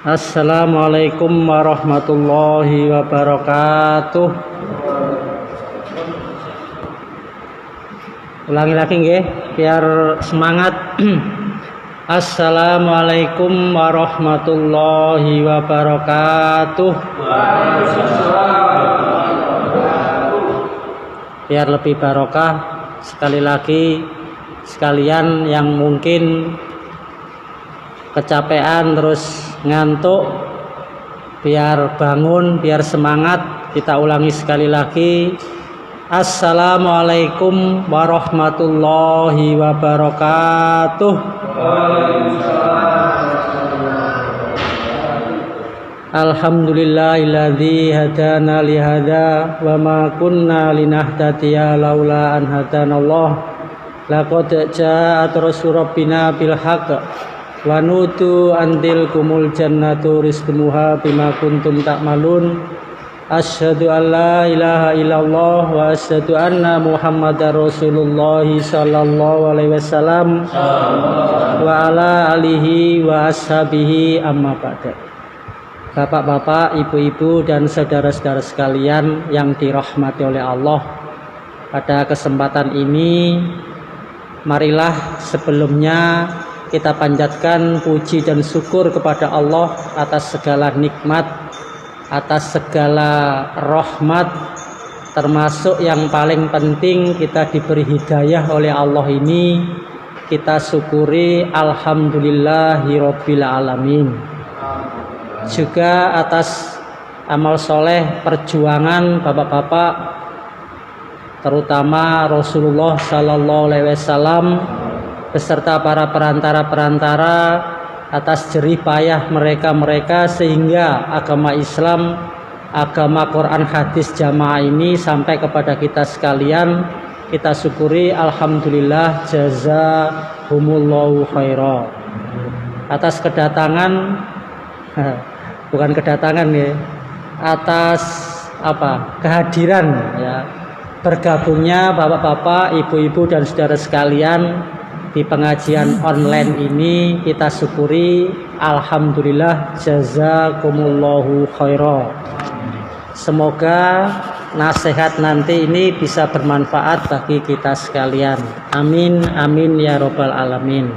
Assalamualaikum warahmatullahi wabarakatuh. Ulangi lagi nggih, biar semangat. Assalamualaikum warahmatullahi wabarakatuh. Biar lebih barokah, sekali lagi sekalian yang mungkin kecapean terus ngantuk, biar bangun, biar semangat, kita ulangi sekali lagi. Assalamualaikum warahmatullahi wabarakatuh. Alhamdulillahilladzi hadana lihada wa ma kunna linahtadiya laula an hadanallah. Laqad ja'at rasul rabbina bil haqq wa nutu andil kumul jannatu rizqumuha bima kuntum ta'malun. Asyhadu an la ilaha illallah wa asyhadu anna muhammadar rasulullah sallallahu alaihi wasallam wa ala alihi wa ashabihi amma ba'da. Bapak-bapak, ibu-ibu dan saudara-saudara sekalian yang dirahmati oleh Allah, pada kesempatan ini marilah sebelumnya kita panjatkan puji dan syukur kepada Allah atas segala nikmat, atas segala rahmat, termasuk yang paling penting kita diberi hidayah oleh Allah ini. Kita syukuri alhamdulillahirabbil alamin. Juga atas amal soleh perjuangan bapak-bapak, terutama Rasulullah sallallahu alaihi wasallam beserta para perantara-perantara, atas jerih payah mereka sehingga agama Islam, agama Quran hadis jamaah ini sampai kepada kita sekalian. Kita syukuri alhamdulillah, jazahumullahu khaira. Atas kedatangan bukan kedatangan ya, atas kehadiran ya, bergabungnya bapak-bapak, ibu-ibu dan saudara sekalian di pengajian online ini, kita syukuri alhamdulillah, jazakumullahu khaira. Semoga nasihat nanti ini bisa bermanfaat bagi kita sekalian. Amin amin ya robbal alamin.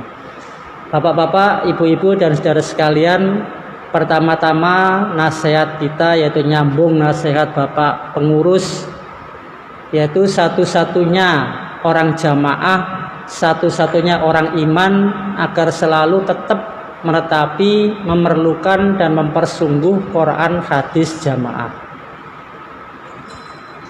Bapak-bapak, ibu-ibu dan saudara sekalian, pertama-tama nasihat kita yaitu nyambung nasihat Bapak pengurus, yaitu satu-satunya orang jamaah, satu-satunya orang iman agar selalu tetap menetapi, memerlukan dan mempersungguh Quran hadis jamaah.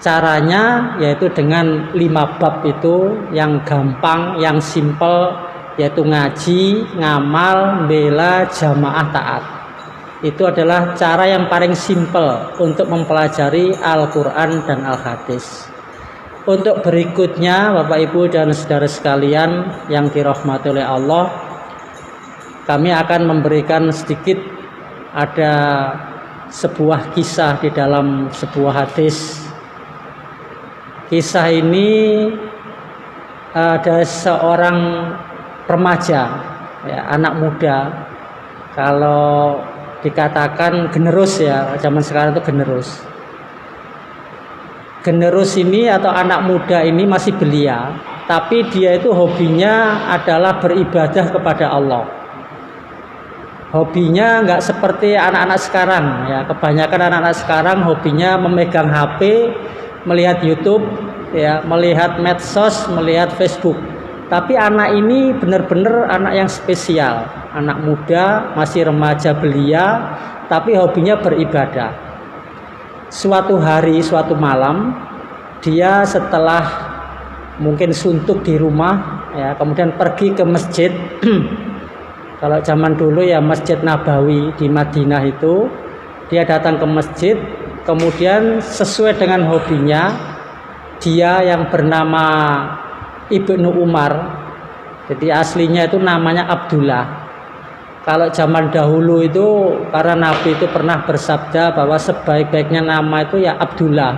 Caranya yaitu dengan 5 bab itu yang gampang, yang simple, yaitu ngaji, ngamal, bela, jamaah, taat. Itu adalah cara yang paling simple untuk mempelajari Al-Quran dan Al-Hadis. Untuk berikutnya, Bapak Ibu dan saudara sekalian yang dirahmati oleh Allah, kami akan memberikan sedikit, ada sebuah kisah di dalam sebuah hadis. Kisah ini ada seorang remaja, ya, anak muda. Kalau dikatakan generus ya, zaman sekarang itu generus. Generus ini atau anak muda ini masih belia, tapi dia itu hobinya adalah beribadah kepada Allah. Hobinya nggak seperti anak-anak sekarang ya. Kebanyakan anak-anak sekarang hobinya memegang HP, melihat YouTube, ya, melihat medsos, melihat Facebook. Tapi anak ini benar-benar anak yang spesial, anak muda, masih remaja belia, tapi hobinya beribadah. Suatu hari, suatu malam, dia setelah mungkin suntuk di rumah, ya, kemudian pergi ke masjid. Kalau zaman dulu ya Masjid Nabawi di Madinah itu, dia datang ke masjid, kemudian sesuai dengan hobinya, dia yang bernama Ibnu Umar, jadi aslinya itu namanya Abdullah. Kalau zaman dahulu itu, karena Nabi itu pernah bersabda bahwa sebaik-baiknya nama itu ya Abdullah,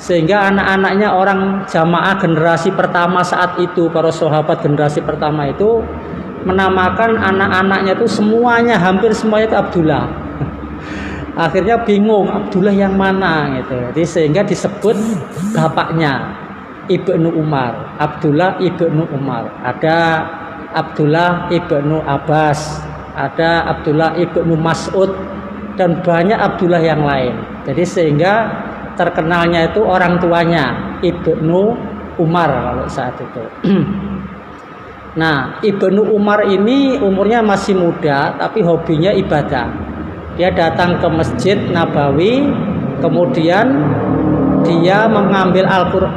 sehingga anak-anaknya orang jamaah generasi pertama saat itu, para sahabat generasi pertama itu menamakan anak-anaknya itu semuanya, hampir semuanya itu Abdullah. Akhirnya bingung Abdullah yang mana gitu. Jadi sehingga disebut bapaknya Ibnu Umar, Abdullah Ibnu Umar. Ada Abdullah Ibnu Abbas, ada Abdullah Ibnu Mas'ud, dan banyak Abdullah yang lain. Jadi sehingga terkenalnya itu orang tuanya Ibnu Umar kalau saat itu. Nah, Ibnu Umar ini umurnya masih muda tapi hobinya ibadah. Dia datang ke Masjid Nabawi, kemudian dia mengambil Al-Qur'an.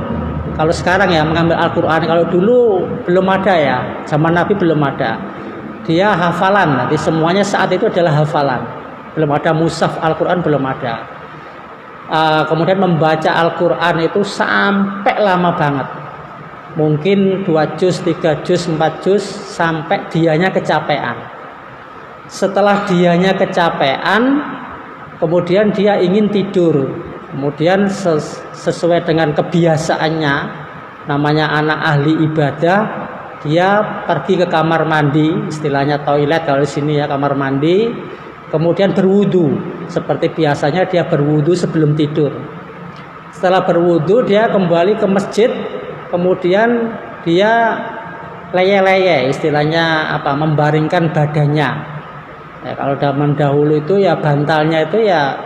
Kalau sekarang ya mengambil Al-Qur'an, kalau dulu belum ada ya, zaman Nabi belum ada. Dia hafalan, jadi semuanya saat itu adalah hafalan. Belum ada mushaf Al-Qur'an, belum ada. Kemudian membaca Al-Qur'an itu sampai lama banget. Mungkin 2 juz, 3 juz, 4 juz, sampai dianya kecapean. Setelah dianya kecapean, kemudian dia ingin tidur. Kemudian sesuai dengan kebiasaannya, namanya anak ahli ibadah, dia pergi ke kamar mandi, istilahnya toilet kalau di sini ya, kamar mandi, kemudian berwudu. Seperti biasanya dia berwudu sebelum tidur. Setelah berwudu dia kembali ke masjid, kemudian dia leye-leye, istilahnya apa, membaringkan badannya. Ya, kalau zaman dahulu itu ya bantalnya itu ya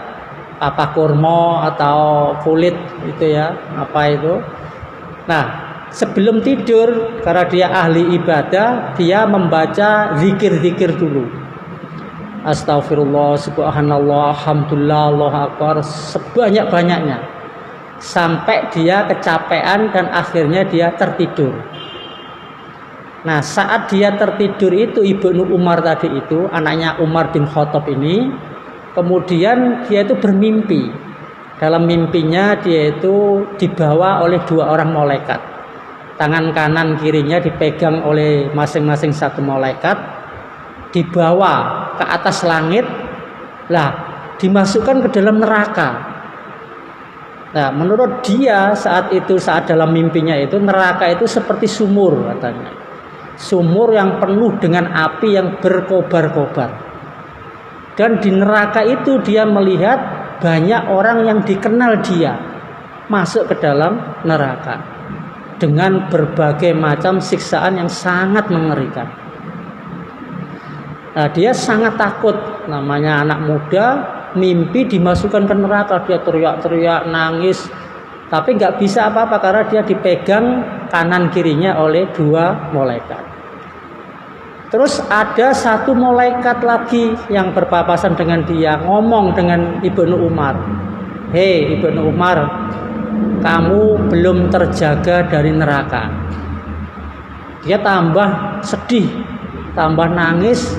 apa, kurma atau kulit itu ya, apa itu. Nah, sebelum tidur karena dia ahli ibadah, dia membaca zikir-zikir dulu. Astagfirullah, subhanallah, alhamdulillah, Allahu akbar, sebanyak-banyaknya. Sampai dia kecapean dan akhirnya dia tertidur. Nah, saat dia tertidur itu Ibnu Umar tadi itu, anaknya Umar bin Khattab ini, kemudian dia itu bermimpi. Dalam mimpinya dia itu dibawa oleh 2 orang malaikat. Tangan kanan kirinya dipegang oleh masing-masing 1 malaikat, dibawa ke atas langit, lah dimasukkan ke dalam neraka. Nah, menurut dia saat itu, saat dalam mimpinya itu, neraka itu seperti sumur katanya. Sumur yang penuh dengan api yang berkobar-kobar. Dan di neraka itu dia melihat banyak orang yang dikenal dia masuk ke dalam neraka dengan berbagai macam siksaan yang sangat mengerikan. Nah, dia sangat takut, namanya anak muda, mimpi dimasukkan ke neraka, dia teriak-teriak, nangis, tapi nggak bisa apa-apa karena dia dipegang kanan kirinya oleh 2 malaikat. Terus ada 1 malaikat lagi yang berpapasan dengan dia, ngomong dengan Ibnu Umar, "Hei Ibnu Umar, kamu belum terjaga dari neraka." Dia tambah sedih, tambah nangis,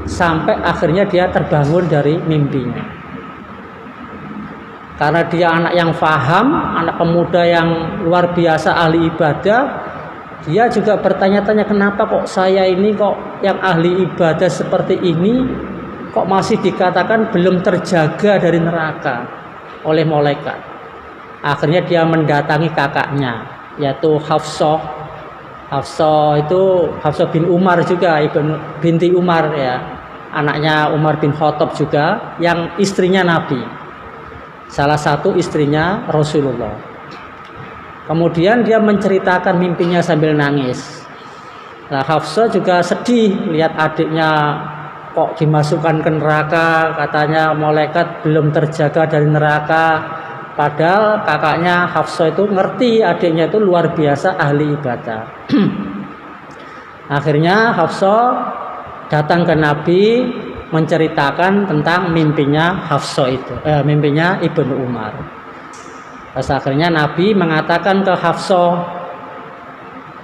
sampai akhirnya dia terbangun dari mimpinya. Karena dia anak yang faham, anak pemuda yang luar biasa ahli ibadah, dia juga bertanya-tanya, kenapa kok saya ini kok yang ahli ibadah seperti ini kok masih dikatakan belum terjaga dari neraka oleh malaikat. Akhirnya dia mendatangi kakaknya, yaitu Hafsah. Hafsah itu Hafsah bin Umar juga, binti Umar ya, anaknya Umar bin Khattab juga, yang istrinya Nabi, salah satu istrinya Rasulullah. Kemudian dia menceritakan mimpinya sambil nangis. Nah, Hafsah juga sedih lihat adiknya kok dimasukkan ke neraka, katanya malaikat belum terjaga dari neraka. Padahal kakaknya Hafsah itu ngerti adiknya itu luar biasa ahli ibadah. Akhirnya Hafsah datang ke Nabi menceritakan tentang mimpinya Hafsah itu, mimpinya Ibnu Umar. Terus akhirnya Nabi mengatakan ke Hafsah,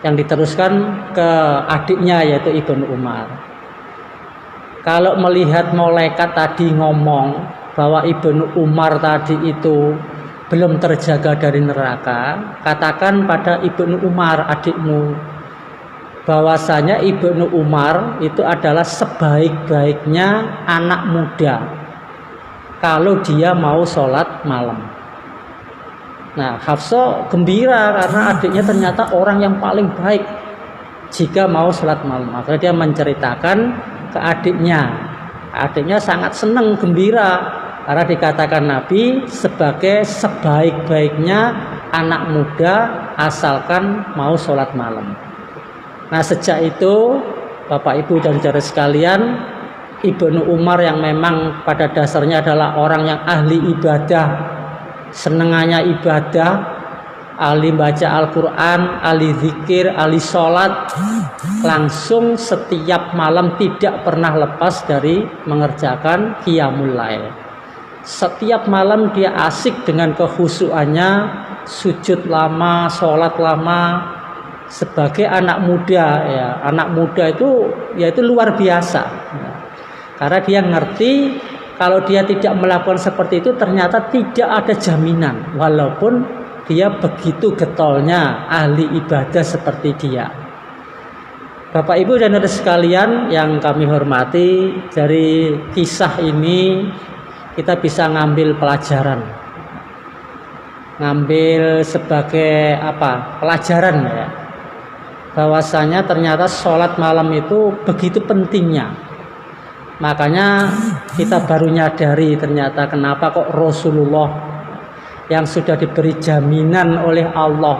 yang diteruskan ke adiknya yaitu Ibnu Umar, kalau melihat malaikat tadi ngomong bahwa Ibnu Umar tadi itu belum terjaga dari neraka, katakan pada Ibnu Umar adikmu bahwasanya Ibnu Umar itu adalah sebaik-baiknya anak muda kalau dia mau sholat malam. Nah, Hafsah gembira karena adiknya ternyata orang yang paling baik, jika mau sholat malam. Akhirnya dia menceritakan ke adiknya. Adiknya sangat senang, gembira, karena dikatakan Nabi sebagai sebaik-baiknya anak muda asalkan mau sholat malam. Nah, sejak itu Bapak Ibu dan saudara sekalian, Ibnu Umar yang memang pada dasarnya adalah orang yang ahli ibadah, senengannya ibadah, ahli baca Al-Quran, ahli zikir, ahli sholat, langsung setiap malam tidak pernah lepas dari mengerjakan qiyamul lail. Setiap malam dia asik dengan kehusuannya, sujud lama, sholat lama. Sebagai anak muda, ya, anak muda itu luar biasa, ya. Karena dia ngerti kalau dia tidak melakukan seperti itu ternyata tidak ada jaminan, walaupun dia begitu getolnya ahli ibadah seperti dia. Bapak Ibu dan saudara sekalian yang kami hormati, dari kisah ini kita bisa ngambil pelajaran, ngambil sebagai pelajaran, ya, bahwasanya ternyata sholat malam itu begitu pentingnya. Makanya kita baru nyadari ternyata kenapa kok Rasulullah yang sudah diberi jaminan oleh Allah,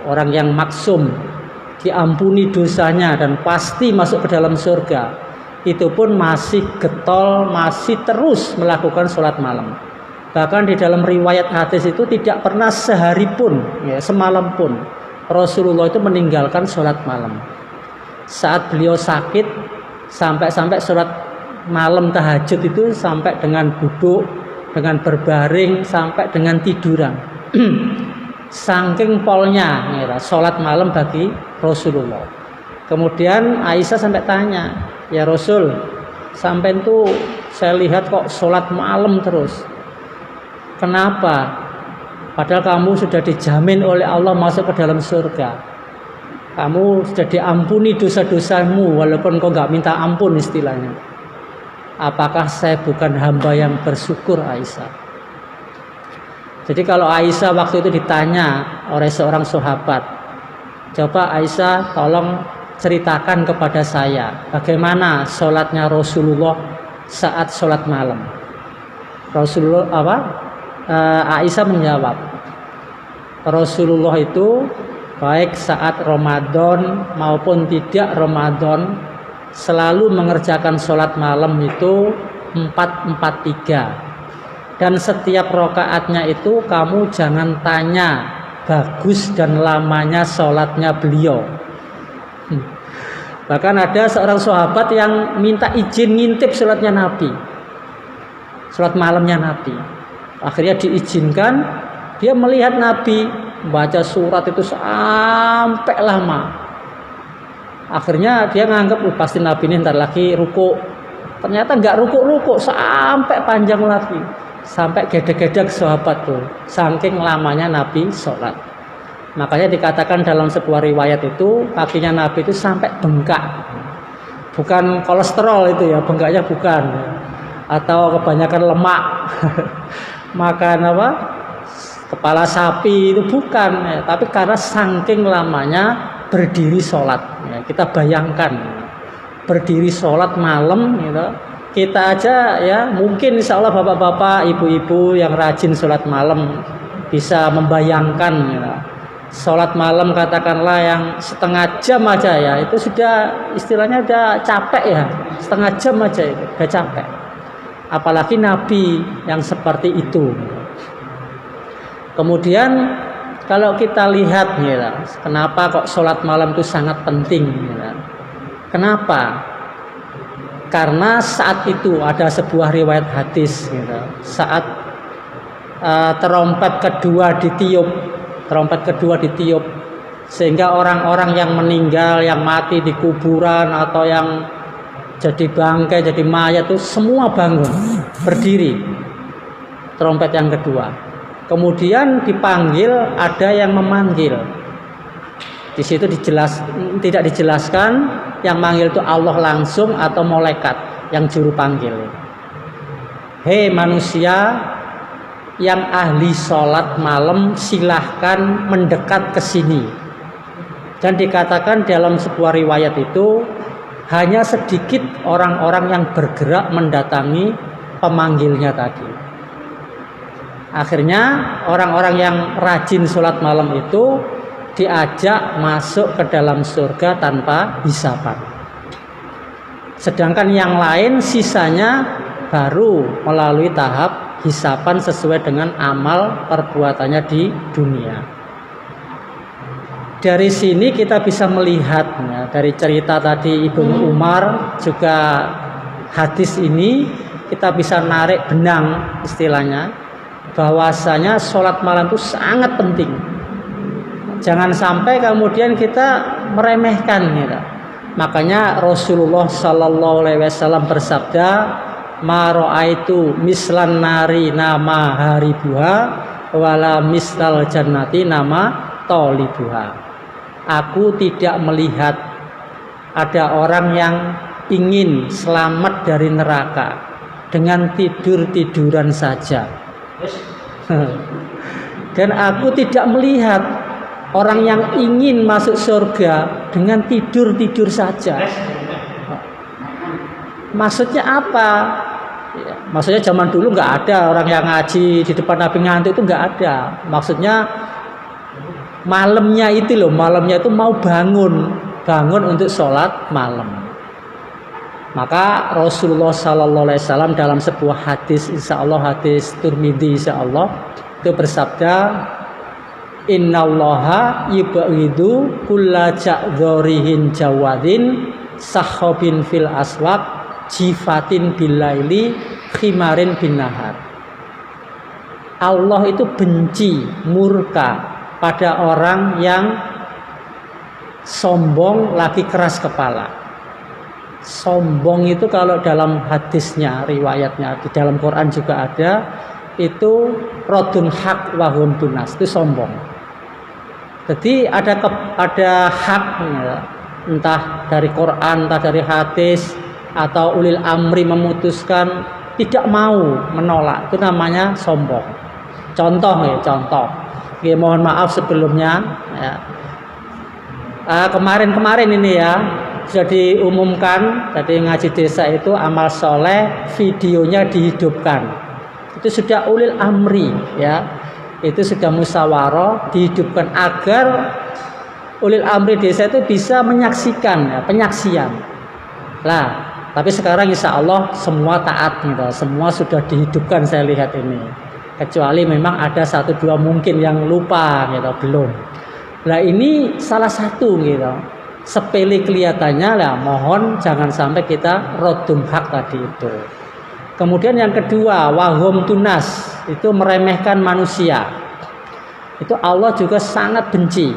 orang yang maksum, diampuni dosanya dan pasti masuk ke dalam surga, itu pun masih getol, masih terus melakukan sholat malam. Bahkan di dalam riwayat hadis itu tidak pernah sehari pun, ya, semalam pun Rasulullah itu meninggalkan sholat malam. Saat beliau sakit, sampai sholat malam tahajud itu sampai dengan duduk, dengan berbaring, sampai dengan tiduran. Saking polnya, ya, sholat malam bagi Rasulullah. Kemudian Aisyah sampai tanya, ya Rasul, sampai itu saya lihat kok sholat malam terus. Kenapa? Padahal kamu sudah dijamin oleh Allah masuk ke dalam surga. Kamu sudah diampuni dosa-dosamu walaupun kau nggak minta ampun istilahnya. Apakah saya bukan hamba yang bersyukur, Aisyah? Jadi kalau Aisyah waktu itu ditanya oleh seorang sahabat, coba Aisyah tolong ceritakan kepada saya bagaimana sholatnya Rasulullah saat sholat malam. Aisyah menjawab, Rasulullah itu baik saat Ramadan maupun tidak Ramadan selalu mengerjakan sholat malam itu 4-4-3, dan setiap rakaatnya itu kamu jangan tanya bagus dan lamanya sholatnya beliau. Bahkan ada seorang sahabat yang minta izin ngintip sholatnya Nabi, sholat malamnya Nabi. Akhirnya diizinkan, dia melihat Nabi baca surat itu sampai lama. Akhirnya dia nganggap pasti Nabi ini ntar lagi ruku. Ternyata nggak ruku sampai panjang lagi, sampai gedek-gedek sahabat tuh, saking lamanya Nabi sholat. Makanya dikatakan dalam sebuah riwayat itu kakinya Nabi itu sampai bengkak. Bukan kolesterol itu ya, bengkaknya bukan, atau kebanyakan lemak. Makan kepala sapi itu bukan, ya, tapi karena saking lamanya berdiri sholat, ya, kita bayangkan berdiri sholat malam, gitu. Kita aja ya mungkin insya Allah bapak-bapak, ibu-ibu yang rajin sholat malam bisa membayangkan, gitu. Sholat malam katakanlah yang setengah jam aja ya, itu sudah istilahnya udah capek ya, setengah jam aja itu udah capek. Apalagi Nabi yang seperti itu. Kemudian kalau kita lihat, ya, kenapa kok sholat malam itu sangat penting, ya. Kenapa? Karena saat itu ada sebuah riwayat hadis, ya, saat trompet kedua ditiup, sehingga orang-orang yang meninggal, yang mati di kuburan atau yang jadi bangkai, jadi mayat itu semua bangun, berdiri. Trompet yang kedua. Kemudian dipanggil, ada yang memanggil. Di situ tidak dijelaskan yang manggil itu Allah langsung atau malaikat yang juru panggil. Hei manusia yang ahli sholat malam, silahkan mendekat ke sini. Dan dikatakan dalam sebuah riwayat itu hanya sedikit orang-orang yang bergerak mendatangi pemanggilnya tadi. Akhirnya orang-orang yang rajin sholat malam itu diajak masuk ke dalam surga tanpa hisaban. Sedangkan yang lain sisanya baru melalui tahap hisaban sesuai dengan amal perbuatannya di dunia. Dari sini kita bisa melihatnya dari cerita tadi Ibnu Umar, juga hadis ini kita bisa narik benang istilahnya, bahwasanya sholat malam itu sangat penting. Jangan sampai kemudian kita meremehkan gitu. Makanya Rasulullah Shallallahu Alaihi Wasallam bersabda, "Ma ra'aitu mislan nari nama haribuha, wala mislal jannati nama tolibuha." Aku tidak melihat ada orang yang ingin selamat dari neraka dengan tidur-tiduran saja. Dan aku tidak melihat orang yang ingin masuk surga dengan tidur-tidur saja. Maksudnya apa? Maksudnya zaman dulu nggak ada orang yang ngaji di depan Nabi ngantuk, itu nggak ada. Maksudnya malamnya itu loh, malamnya itu mau bangun untuk sholat malam. Maka Rasulullah Sallallahu Alaihi Wasallam dalam sebuah hadis, insya Allah hadis Tirmidzi, insya Allah itu bersabda, Innallaha yubghidu kulla ja'dzorihin jawadin sahobin fil aswaq jifatin bilaili khimarin bin nahar. Allah itu benci, murka pada orang yang sombong lagi keras kepala. Sombong itu kalau dalam hadisnya, riwayatnya di dalam Quran juga ada, itu rodun hak wahum tunas, itu sombong. Jadi ada hak, entah dari Quran, entah dari hadis, atau ulil amri memutuskan tidak mau menolak, itu namanya sombong. Contoh. Ya, mohon maaf sebelumnya. Ya. Kemarin ini ya sudah diumumkan, tadi ngaji desa itu amal soleh videonya dihidupkan. Itu sudah ulil amri ya. Itu sudah musyawarah dihidupkan agar ulil amri desa itu bisa menyaksikan ya, penyaksian. Lah, tapi sekarang insya Allah semua taat gitu, semua sudah dihidupkan saya lihat ini. Kecuali memang ada 1-2 mungkin yang lupa gitu, belum. Nah ini salah satu gitu, sepele kelihatannya lah, mohon jangan sampai kita rodun hak tadi itu. Kemudian yang kedua, wahum tunas, itu meremehkan manusia. Itu Allah juga sangat benci.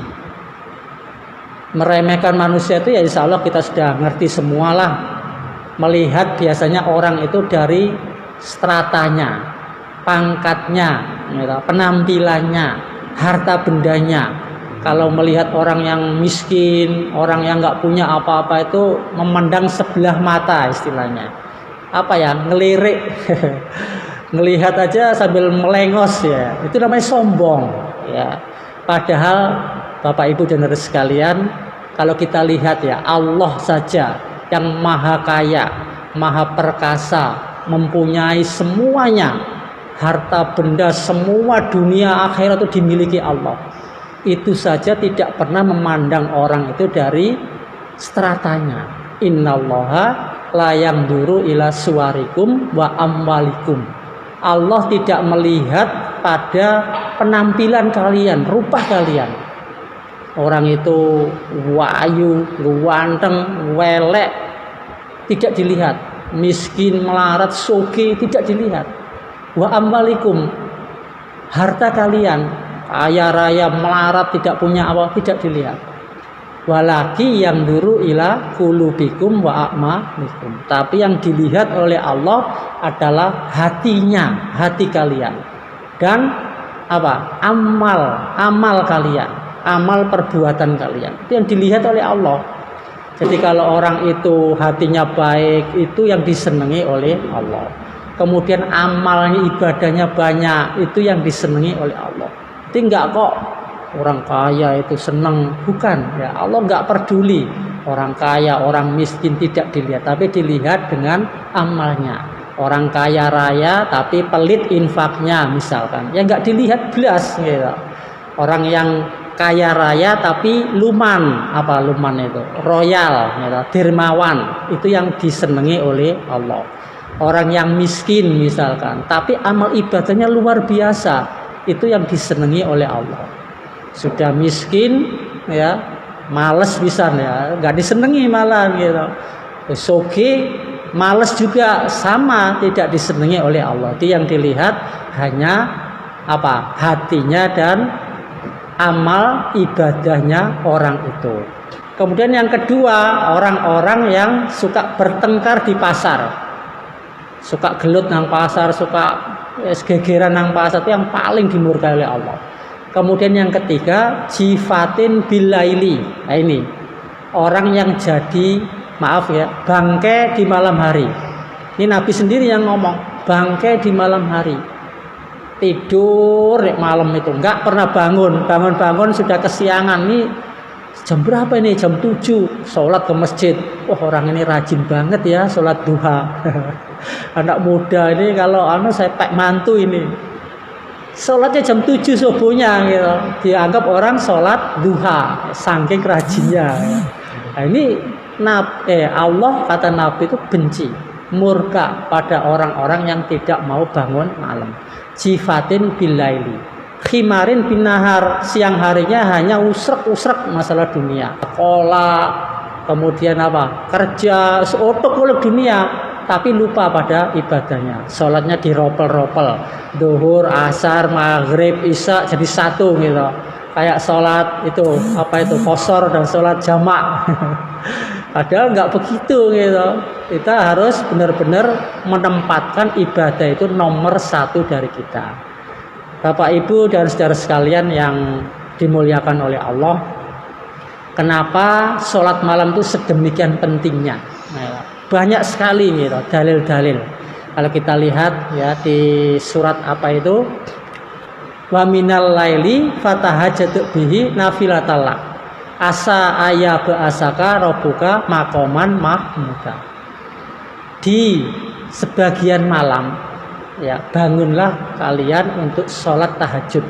Meremehkan manusia itu ya insya Allah kita sudah ngerti semualah. Melihat biasanya orang itu dari stratanya, pangkatnya, penampilannya, harta bendanya. Kalau melihat orang yang miskin, orang yang nggak punya apa-apa itu memandang sebelah mata istilahnya. Apa ya, ngelirik, ngelihat aja sambil melengos ya. Itu namanya sombong. Ya. Padahal Bapak Ibu dan saudara sekalian, kalau kita lihat ya Allah saja yang maha kaya, maha perkasa, mempunyai semuanya. Harta benda semua dunia akhirat itu dimiliki Allah. Itu saja tidak pernah memandang orang itu dari stratanya. Innallaha la yanzuru ila suwarikum wa amwalikum. Allah tidak melihat pada penampilan kalian, rupa kalian. Orang itu wayu, ganteng, welek, tidak dilihat. Miskin, melarat, sugih, tidak dilihat. Wa ambalikum, harta kalian kaya raya melarat tidak punya apa, tidak dilihat. Walaki yang duru ila kulubikum wa a'malikum, tapi yang dilihat oleh Allah adalah hatinya, hati kalian, dan apa, amal kalian, amal perbuatan kalian, itu yang dilihat oleh Allah. Jadi kalau orang itu hatinya baik, itu yang disenangi oleh Allah. Kemudian amalnya, ibadahnya banyak, itu yang disenangi oleh Allah. Jadi enggak kok orang kaya itu senang, bukan ya. Allah nggak peduli orang kaya, orang miskin, tidak dilihat, tapi dilihat dengan amalnya. Orang kaya raya tapi pelit infaknya misalkan, ya nggak dilihat belas gitu. Orang yang kaya raya tapi luman, apa luman itu, royal gitu, dermawan, itu yang disenangi oleh Allah. Orang yang miskin misalkan tapi amal ibadahnya luar biasa, itu yang disenangi oleh Allah. Sudah miskin ya, males bisa ya, nggak disenangi malah gitu. Soge males juga sama, tidak disenangi oleh Allah. Itu yang dilihat hanya apa, hatinya dan amal ibadahnya orang itu. Kemudian yang kedua, orang-orang yang suka bertengkar di pasar, suka gelut nang pasar, suka gegeran nang pasar, itu yang paling dimurkai oleh Allah. Kemudian yang ketiga, jifatin bilaili. Nah ini orang yang jadi, maaf ya, bangke di malam hari. Ini Nabi sendiri yang ngomong, bangke di malam hari. Tidur malam itu enggak pernah bangun sudah kesiangan. Nih jam berapa ini? Jam 7, sholat ke masjid. Wah, orang ini rajin banget ya sholat duha. Anak muda ini kalau saya pak mantu ini sholatnya jam 7 subuhnya gitu. Dianggap orang sholat duha, saking rajinnya. Nah, ini Allah kata Nabi itu benci, murka pada orang-orang yang tidak mau bangun malam. Jifatin bilaili, khimarin binahar, siang harinya hanya usrek masalah dunia, sekolah, kemudian apa, kerja, seotok oleh dunia, tapi lupa pada ibadahnya. Sholatnya diropel-ropel, duhur, asar, maghrib, isya jadi satu gitu. Kayak sholat itu apa itu qashar dan sholat jamak. Padahal nggak begitu gitu. Kita harus benar-benar menempatkan ibadah itu nomor satu dari kita. Bapak Ibu dan saudara sekalian yang dimuliakan oleh Allah, kenapa sholat malam itu sedemikian pentingnya? Nah, banyak sekali gitu dalil-dalil. Kalau kita lihat ya di surat apa itu, wa minal laili fatahajjatu bihi nafilatallah asa aya ba'asaka rabbuka maqaman mahmuda. Di sebagian malam ya bangunlah kalian untuk sholat tahajud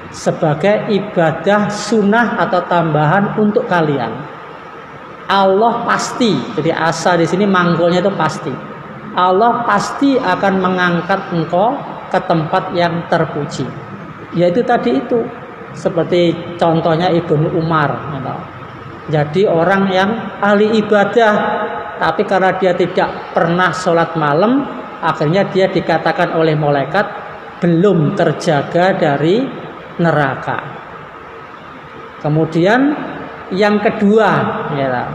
sebagai ibadah sunnah atau tambahan untuk kalian. Allah pasti, jadi asa di sini manggolnya itu pasti. Allah pasti akan mengangkat engkau ke tempat yang terpuji. Yaitu tadi itu, seperti contohnya Ibnu Umar. Jadi orang yang ahli ibadah, tapi karena dia tidak pernah sholat malam, akhirnya dia dikatakan oleh malaikat belum terjaga dari neraka. Kemudian yang kedua, ya,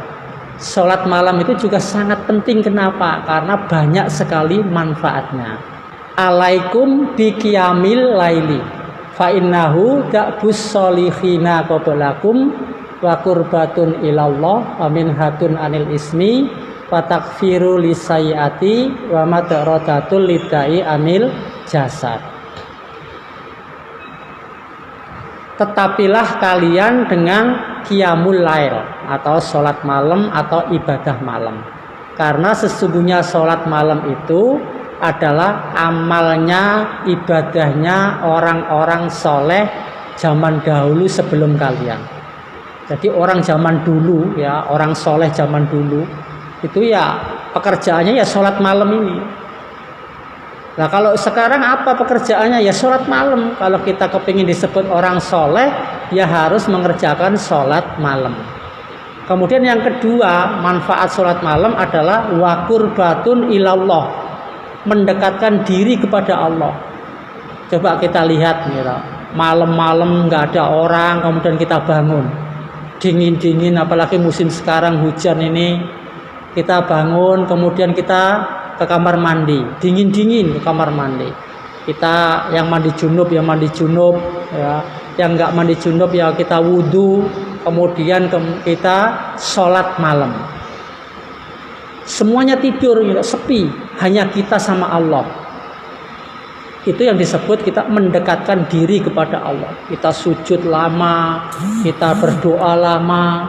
sholat malam itu juga sangat penting. Kenapa? Karena banyak sekali manfaatnya. Alaikum biqiyamil laili fa innahu da'bus solihina qablakum wa qurbatun ilallah wa minhatun anil ismi wa takfiru lisayati wa madaratatul lidai anil jasad. Tetapilah kalian dengan qiyamul lail atau sholat malam atau ibadah malam, karena sesungguhnya sholat malam itu adalah amalnya, ibadahnya orang-orang soleh zaman dahulu sebelum kalian. Jadi orang zaman dulu ya, orang soleh zaman dulu itu ya pekerjaannya ya sholat malam ini. Nah kalau sekarang apa pekerjaannya? Ya sholat malam. Kalau kita kepingin disebut orang soleh, ya harus mengerjakan sholat malam. Kemudian yang kedua, manfaat sholat malam adalah wa qurbatun ilallah, mendekatkan diri kepada Allah. Coba kita lihat gitu, malam-malam nggak ada orang, kemudian kita bangun, dingin-dingin, apalagi musim sekarang hujan ini, kita bangun, kemudian kita ke kamar mandi, dingin-dingin ke kamar mandi. Kita yang mandi junub ya mandi junub, ya, yang nggak mandi junub ya kita wudhu, kemudian kita sholat malam. Semuanya tidur, gitu, sepi, hanya kita sama Allah. Itu yang disebut kita mendekatkan diri kepada Allah. Kita sujud lama, kita berdoa lama,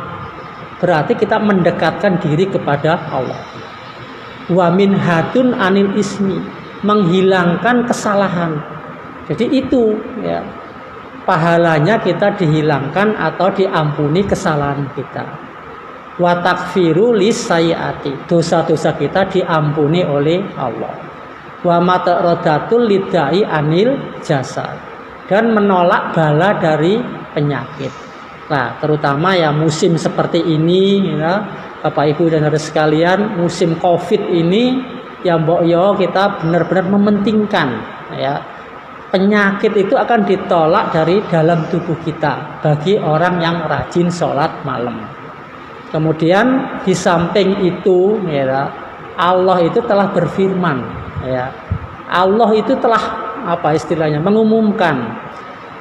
berarti kita mendekatkan diri kepada Allah. Wa min hatun anil ismi, menghilangkan kesalahan. Jadi itu ya, pahalanya kita dihilangkan atau diampuni kesalahan kita. Wa takfiru lisayati, dosa-dosa kita diampuni oleh Allah. Wa mata'rodatul lidai anil jasad, dan menolak bala dari penyakit. Nah, terutama ya musim seperti ini ya, Bapak Ibu dan saudara sekalian, musim Covid ini ya mbok yo kita benar-benar mementingkan ya, penyakit itu akan ditolak dari dalam tubuh kita bagi orang yang rajin sholat malam. Kemudian di samping itu ya, Allah itu telah berfirman ya, Allah itu telah apa istilahnya mengumumkan.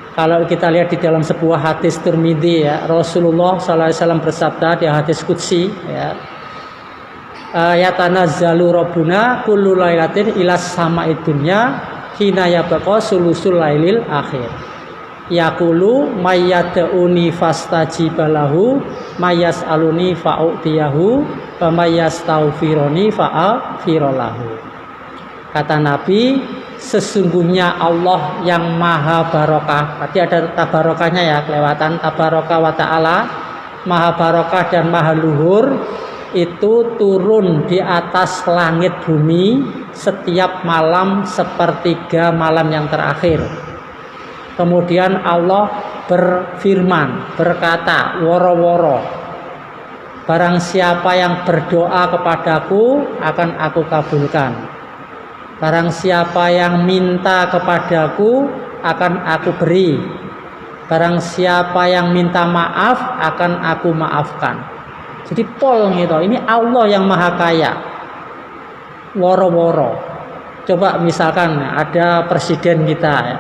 Kalau kita lihat di dalam sebuah hadis Tirmidzi ya, Rasulullah SAW bersabda di hadis qudsi ya, yatanazzalu rabbuna kullu lailatin ilas sama'id dunya hina yabqa sulusul lailil akhir. Yaqulu mayyad'uni fastajibalahu mayyas'aluni fa'utiyahu wa mayyastaghfiruni fa'aghfirlahu. Kata Nabi, sesungguhnya Allah yang maha barokah. Tadi ada tabarokahnya ya, kelewatan. Tabarokah wa ta'ala, maha barokah dan maha luhur, itu turun di atas langit bumi setiap malam sepertiga malam yang terakhir. Kemudian Allah berfirman, berkata, woro-woro, barang siapa yang berdoa kepadaku akan aku kabulkan. Barang siapa yang minta kepadaku akan aku beri. Barang siapa yang minta maaf akan aku maafkan. Jadi pol gitu. Ini Allah yang maha kaya. Woro-woro. Coba misalkan ada presiden kita ya,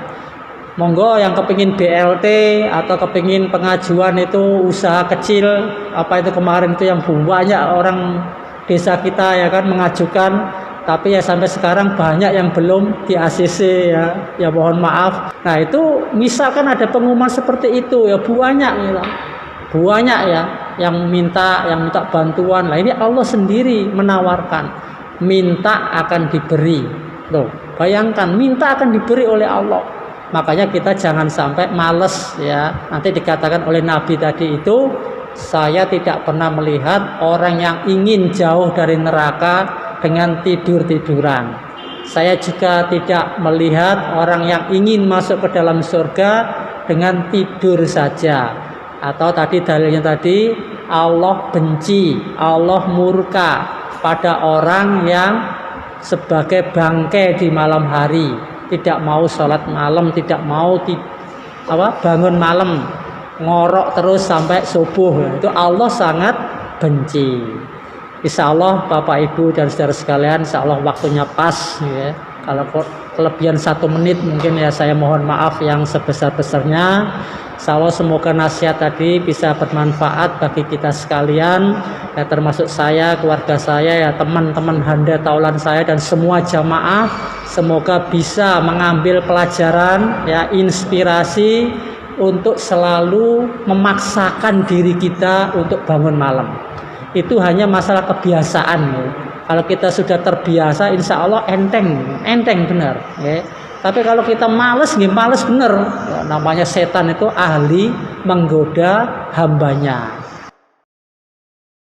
monggo yang kepingin BLT atau kepingin pengajuan itu usaha kecil, apa itu kemarin itu yang banyak orang desa kita ya kan mengajukan, tapi ya sampai sekarang banyak yang belum di ACC ya mohon maaf. Nah itu misalkan ada pengumuman seperti itu ya banyak ya, banyak ya yang minta bantuan. Nah ini Allah sendiri menawarkan, minta akan diberi. Loh, bayangkan minta akan diberi oleh Allah. Makanya kita jangan sampai males ya. Nanti dikatakan oleh Nabi tadi itu, saya tidak pernah melihat orang yang ingin jauh dari neraka dengan tidur-tiduran. Saya juga tidak melihat orang yang ingin masuk ke dalam surga dengan tidur saja. Atau tadi dalilnya tadi, Allah benci, Allah murka pada orang yang sebagai bangkai di malam hari, tidak mau sholat malam, tidak mau bangun malam, ngorok terus sampai subuh. Itu Allah sangat benci. Insya Allah Bapak Ibu dan saudara sekalian, insya Allah waktunya pas ya. Kalau kelebihan 1 menit mungkin ya saya mohon maaf yang sebesar-besarnya. Insya Allah semoga nasihat tadi bisa bermanfaat bagi kita sekalian ya, termasuk saya, keluarga saya ya, teman-teman handa taulan saya dan semua jamaah. Semoga bisa mengambil pelajaran ya, inspirasi untuk selalu memaksakan diri kita untuk bangun malam. Itu hanya masalah kebiasaan ya. Kalau kita sudah terbiasa, insya Allah enteng benar ya. Tapi kalau kita males benar ya, namanya setan itu ahli menggoda hambanya.